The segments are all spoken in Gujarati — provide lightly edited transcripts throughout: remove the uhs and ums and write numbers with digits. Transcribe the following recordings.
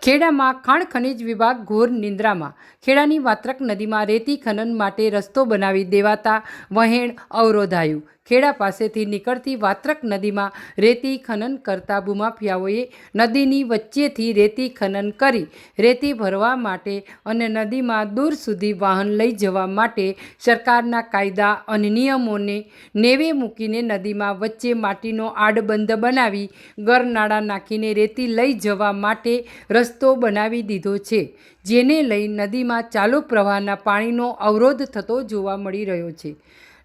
ખેડામાં ખાણ ખનીજ વિભાગ ઘોર નિંદ્રામાં। ખેડાની વાત્રક નદીમાં રેતી ખનન માટે રસ્તો બનાવી દેવાતા વહેણ અવરોધાયું। ખેડા પાસેથી નીકળતી વાત્રક નદીમાં રેતી ખનન કરતા ભૂમાફિયાઓએ નદીની વચ્ચેથી રેતી ખનન કરી રેતી ભરવા માટે અને નદીમાં દૂર સુધી વાહન લઈ જવા માટે સરકારના કાયદા અને નિયમોને નેવે મૂકીને નદીમાં વચ્ચે માટીનો આડબંધ બનાવી ગરનાળા નાખીને રેતી લઈ જવા માટે રસ્તો બનાવી દીધો છે, જેને લઈ નદીમાં ચાલુ પ્રવાહના પાણીનો અવરોધ થતો જોવા મળી રહ્યો છે।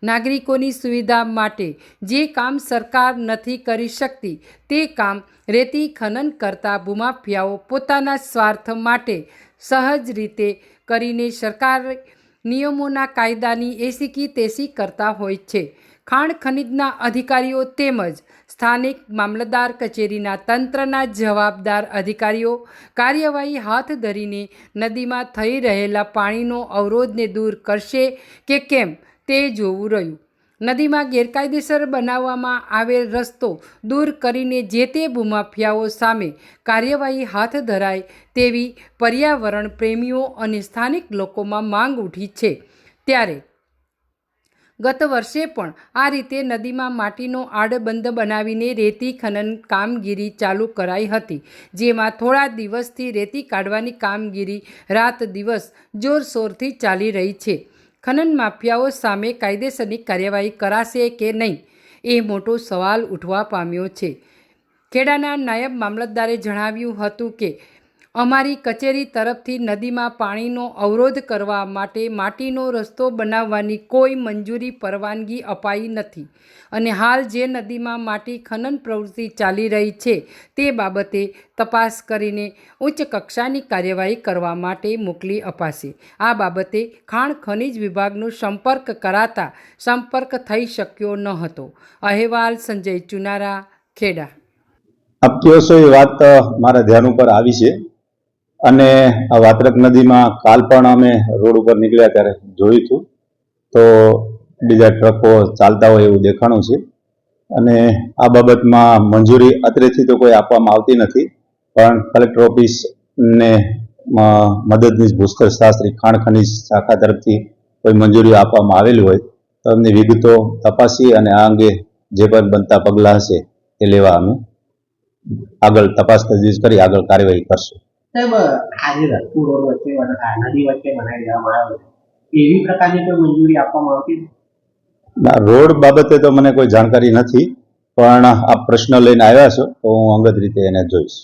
નાગરિકોની સુવિધા માટે જે કામ સરકાર નથી કરી શકતી તે કામ રેતી ખનન કરતા ભૂમાફિયાઓ પોતાના સ્વાર્થ માટે સહજ રીતે કરીને સરકાર નિયમોના કાયદાની એસીકી તેસી કરતા હોય છે। ખાણ ખનીજના અધિકારીઓ તેમજ સ્થાનિક મામલતદાર કચેરીના તંત્રના જવાબદાર અધિકારીઓ કાર્યવાહી હાથ ધરીને નદીમાં થઈ રહેલા પાણીનો અવરોધને દૂર કરશે કે કેમ તે જોવું રહ્યું। નદીમાં ગેરકાયદેસર બનાવવામાં આવેલ રસ્તો દૂર કરીને જે તે ભૂમાફિયાઓ સામે કાર્યવાહી હાથ ધરાય તેવી પર્યાવરણ પ્રેમીઓ અને સ્થાનિક લોકોમાં માંગ ઉઠી છે। ત્યારે ગત વર્ષે પણ આ રીતે નદીમાં માટીનો આડબંધ બનાવીને રેતી ખનન કામગીરી ચાલુ કરાઈ હતી, જેમાં થોડા દિવસથી રેતી કાઢવાની કામગીરી રાત દિવસ જોરશોરથી ચાલી રહી છે। ખનન માફિયાઓ સામે કાયદેસરની કાર્યવાહી કરાશે કે નહીં એ મોટો સવાલ ઉઠવા પામ્યો છે। ખેડાના નાયબ મામલતદારે જણાવ્યું હતું કે અમારી કચેરી તરફથી નદીમાં પાણીનો અવરોધ કરવા માટે માટીનો રસ્તો બનાવવાની કોઈ મંજૂરી પરવાનગી અપાઈ નથી અને હાલ જે નદીમાં માટી ખનન પ્રવૃત્તિ ચાલી રહી છે તે બાબતે તપાસ કરીને ઉચ્ચ કક્ષાની કાર્યવાહી કરવા માટે મોકલી અપાશે। આ બાબતે ખાણ ખનીજ વિભાગનો સંપર્ક કરાતા સંપર્ક થઈ શક્યો ન હતો। અહેવાલ સંજય ચુનારા, ખેડા। આપ કહો છો એ વાત મારા ધ્યાન ઉપર આવી છે અને આ વાત્રક નદીમાં કાલ પણ અમે રોડ ઉપર નીકળ્યા ત્યારે જોયું હતું તો બીજા ટ્રકો ચાલતા હોય એવું દેખાણું છે અને આ બાબતમાં મંજૂરી અત્રેથી તો કોઈ આપવામાં આવતી નથી, પણ કલેક્ટર ઓફિસને મદદનીશ ભૂસ્તર શાસ્ત્રી ખાણ ખનીજ શાખા તરફથી કોઈ મંજૂરી આપવામાં આવેલી હોય તો એમની વિગતો તપાસી અને આ અંગે જે પણ બનતા પગલાં હશે તે લેવા અમે આગળ તપાસ તજવીજ કરી આગળ કાર્યવાહી કરશું। સાહેબ, આજે રસ્તો રોડ વચ્ચે નદી વચ્ચે બનાવી દેવામાં આવ્યો છે, એવી પ્રકારની કોઈ મંજૂરી આપવામાં આવતી? રોડ બાબતે તો મને કોઈ જાણકારી નથી, પણ આ પ્રશ્ન લઈને આવ્યા છો તો હું અંગત રીતે એને જોઈશ।